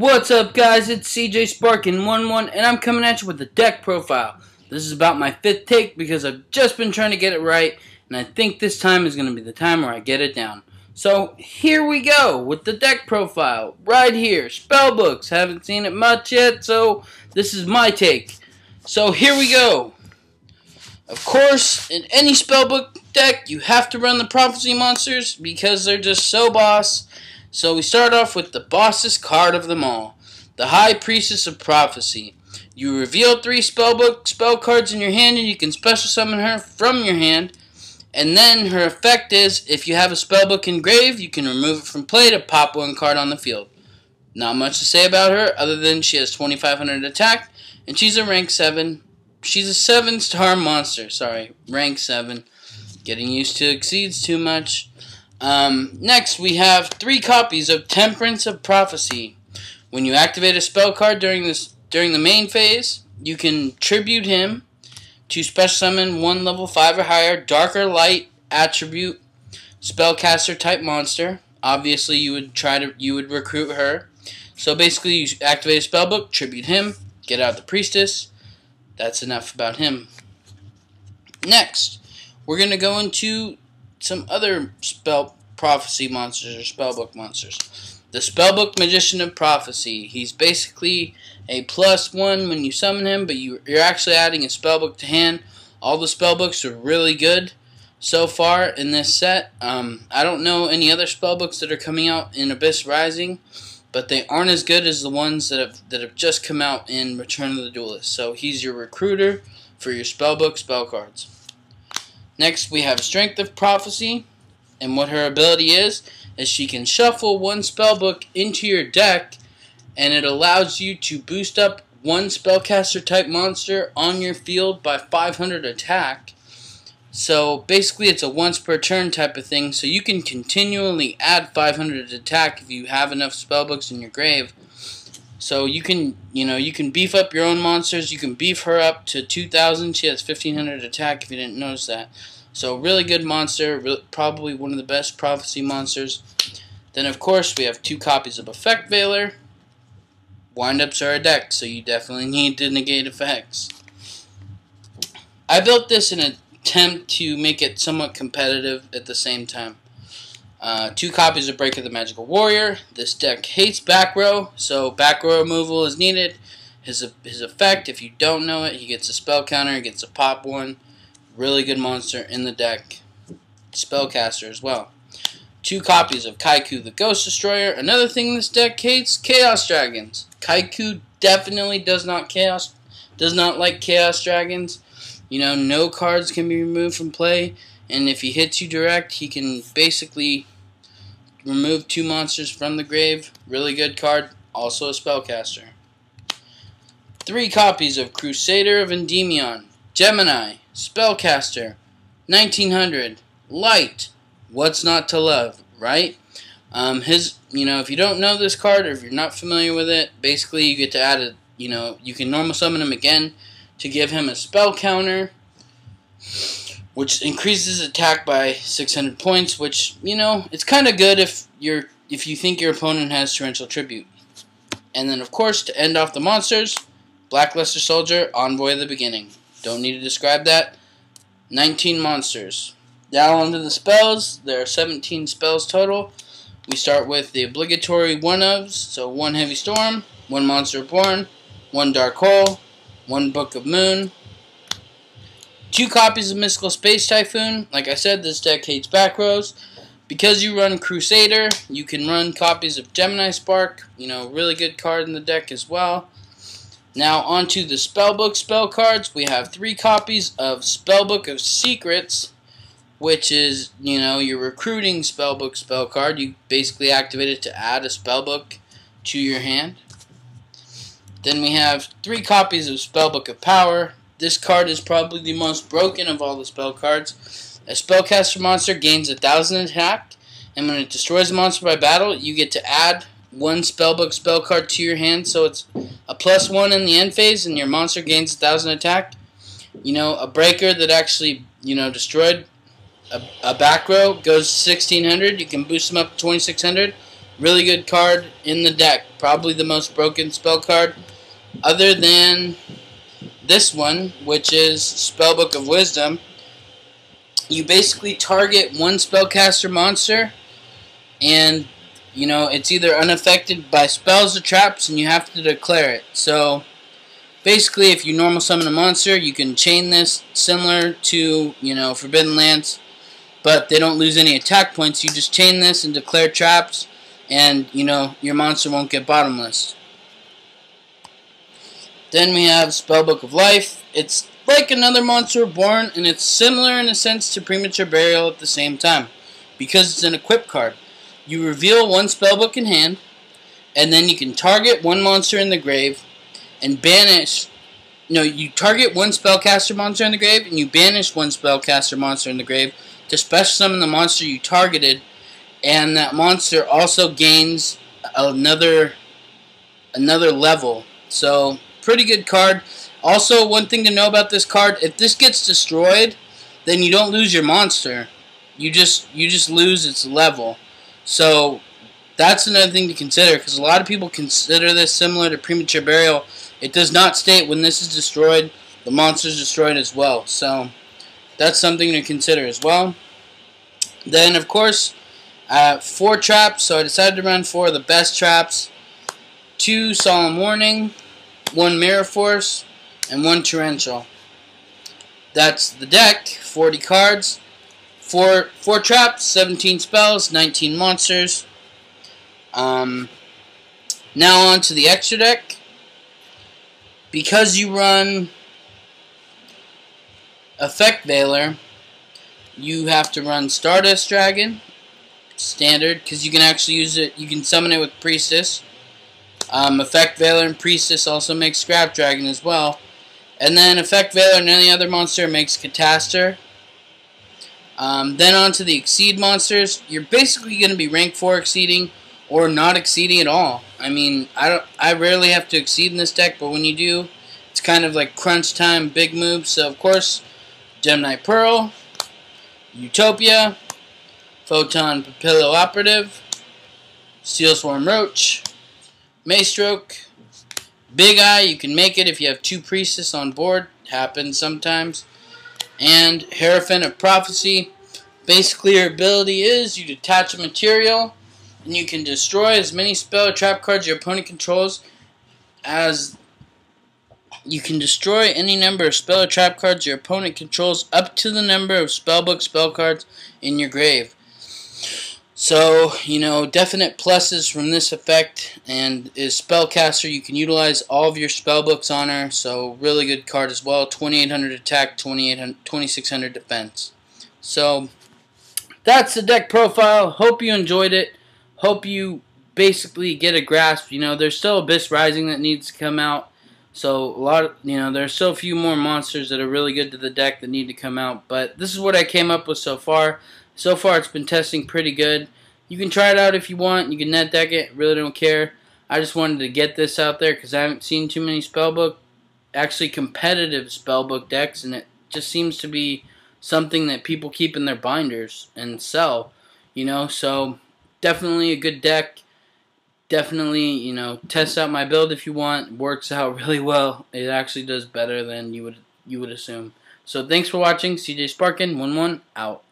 What's up, guys? It's CJSPARKIN11, and I'm coming at you with the deck profile. This is about my 5th take because I've just been trying to get it right, and I think this time is going to be the time where I get it down. So, here we go with the deck profile, right here. Spellbooks, haven't seen it much yet, so this is my take. So, here we go. Of course, in any Spellbook deck, you have to run the Prophecy monsters because they're just so boss. So we start off with the bossest card of them all, the High Priestess of Prophecy. You reveal 3 Spellbook spell cards in your hand, and you can special summon her from your hand. And then her effect is, if you have a Spellbook engraved, you can remove it from play to pop 1 card on the field. Not much to say about her, other than she has 2,500 attack, and she's a rank 7. She's a 7-star monster, rank 7. Getting used to exceeds too much. Next, we have 3 copies of Temperance of Prophecy. When you activate a spell card during the main phase, you can tribute him to special summon 1 level 5 or higher dark or light attribute spellcaster type monster. Obviously, you would recruit her. So basically, you activate a spellbook, tribute him, get out the priestess. That's enough about him. Next, we're going to go into some other spell prophecy monsters or spellbook monsters. The Spellbook Magician of Prophecy. He's basically a +1 when you summon him, but you're actually adding a spellbook to hand. All the spellbooks are really good so far in this set. I don't know any other spellbooks that are coming out in Abyss Rising, but they aren't as good as the ones that have just come out in Return of the Duelist. So he's your recruiter for your spellbook spell cards. Next, we have Strength of Prophecy, and what her ability is she can shuffle 1 spellbook into your deck, and it allows you to boost up 1 spellcaster type monster on your field by 500 attack. So basically, it's a once per turn type of thing, so you can continually add 500 attack if you have enough spellbooks in your grave. So you can beef up your own monsters. You can beef her up to 2,000. She has 1,500 attack if you didn't notice that. So really good monster, probably one of the best prophecy monsters. Then of course we have 2 copies of Effect Veiler. Windups are a deck, so you definitely need to negate effects. I built this in an attempt to make it somewhat competitive at the same time. 2 copies of Break of the Magical Warrior. This deck hates back row, so back row removal is needed. His effect, if you don't know it, he gets a spell counter, he gets a pop 1. Really good monster in the deck. Spellcaster as well. 2 copies of Kaiku the Ghost Destroyer. Another thing this deck hates, Chaos Dragons. Kaiku definitely does not like Chaos Dragons. No cards can be removed from play, and if he hits you direct, he can basically remove 2 monsters from the grave. Really good card. Also a spellcaster. 3 copies of Crusader of Endymion. Gemini. Spellcaster. 1900. Light. What's not to love, right? If you don't know this card, or if you're not familiar with it, basically you get to add you can normal summon him again to give him a spell counter, which increases attack by 600 points, which, it's kind of good if you think your opponent has Torrential Tribute. And then, of course, to end off the monsters, Blackluster Soldier, Envoy of the Beginning. Don't need to describe that. 19 monsters. Down onto the spells, there are 17 spells total. We start with the obligatory one-ofs, so 1 Heavy Storm, 1 Monster Reborn, 1 Dark Hole, 1 Book of Moon, 2 copies of Mystical Space Typhoon. Like I said, this deck hates back rows. Because you run Crusader, you can run copies of Gemini Spark. Really good card in the deck as well. Now onto the Spellbook spell cards. We have 3 copies of Spellbook of Secrets, which is, your recruiting Spellbook spell card. You basically activate it to add a Spellbook to your hand. Then we have 3 copies of Spellbook of Power. This card is probably the most broken of all the spell cards. A spellcaster monster gains 1,000 attack, and when it destroys a monster by battle, you get to add 1 Spellbook spell card to your hand, so it's a +1 in the end phase, and your monster gains 1,000 attack. A breaker that actually, destroyed a back row goes to 1,600. You can boost them up to 2,600. Really good card in the deck. Probably the most broken spell card, other than this one, which is Spellbook of Wisdom. You basically target one spellcaster monster, and it's either unaffected by spells or traps, and you have to declare it. So basically, if you normal summon a monster, you can chain this similar to Forbidden Lands, but they don't lose any attack points. You just chain this and declare traps, and your monster won't get bottomless. Then we have Spellbook of Life. It's like another Monster Reborn, and it's similar in a sense to Premature Burial at the same time, because it's an equip card. You reveal one spellbook in hand, and then you can target one monster in the grave and banish. You target one spellcaster monster in the grave, and you banish one spellcaster monster in the grave to special summon the monster you targeted, and that monster also gains another level. So pretty good card. Also, one thing to know about this card: if this gets destroyed, then you don't lose your monster. You just lose its level. So that's another thing to consider, because a lot of people consider this similar to Premature Burial. It does not state when this is destroyed, the monster is destroyed as well. So that's something to consider as well. Then, of course, 4 traps. So I decided to run 4 of the best traps: 2 Solemn Warning, 1 Mirror Force, and 1 Torrential. That's the deck. 40 cards. 4 traps, 17 spells, 19 monsters. Now on to the extra deck. Because you run Effect Veiler, you have to run Stardust Dragon, standard, because you can actually use it. You can summon it with Priestess. Effect Veiler and Priestess also makes Scrap Dragon as well. And then Effect Veiler and any other monster makes Catastor. Then on to the Exceed monsters. You're basically going to be rank 4 exceeding or not exceeding at all. I mean, I rarely have to exceed in this deck, but when you do, it's kind of like crunch time, big moves. So of course, Gemini Pearl, Utopia, Photon Papillo Operative, Steel Swarm Roach, Maystroke, Big Eye. You can make it if you have 2 Priestess on board. Happens sometimes. And Hierophant of Prophecy. Basically, your ability is you detach a material, and you can destroy as many spell or trap cards your opponent controls as you can destroy any number of spell or trap cards your opponent controls up to the number of spellbook spell cards in your grave. So, definite pluses from this effect, and is Spellcaster. You can utilize all of your spellbooks on her, so really good card as well. 2800 attack, 2600 defense. So, that's the deck profile. Hope you enjoyed it. Hope you basically get a grasp. There's still Abyss Rising that needs to come out. So, there's still a few more monsters that are really good to the deck that need to come out. But this is what I came up with so far. So far, it's been testing pretty good. You can try it out if you want. You can net deck it. Really don't care. I just wanted to get this out there because I haven't seen too many actually competitive spellbook decks, and it just seems to be something that people keep in their binders and sell. So definitely a good deck. Definitely, test out my build if you want. It works out really well. It actually does better than you would assume. So thanks for watching. CJSPARKIN 11 out.